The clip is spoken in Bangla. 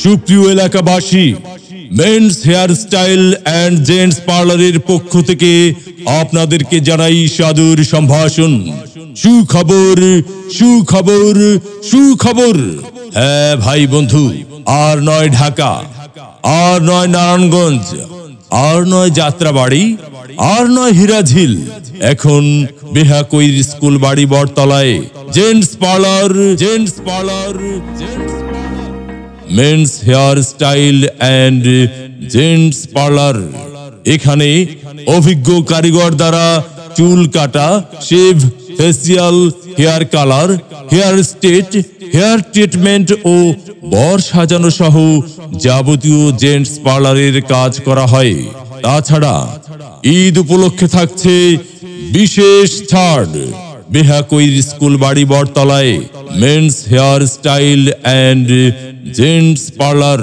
সুপ্রিয় এলাকাবাসী, men's hair style and gents পার্লারের পক্ষ থেকে আপনাদেরকে জানাই সাদর সম্ভাষণ। সুখবর সুখবর সুখবর। হ্যাঁ ভাই বন্ধু, আর নয় ঢাকা, আর নয় নারায়ণগঞ্জ, আর নয় যাত্রাবাড়ি, আর নয় হীরাঝিল, এখন বেহাকৈর স্কুল বাড়ি বটতলায় gents parlour, gents parlour, men's hair style and gents parlour. এখানে অভিজ্ঞ কারিগর দ্বারা চুল কাটা, shave, facial, hair colour, hair straight, hair treatment ও বর সাজানো সহ যাবতীয় জেন্টস পার্লারের কাজ করা হয়। তাছাড়া ঈদ উপলক্ষে থাকছে বিশেষ ছাড়। বেহাকৈর স্কুল বাড়ি বটতলায় men's hair style and gents parlour.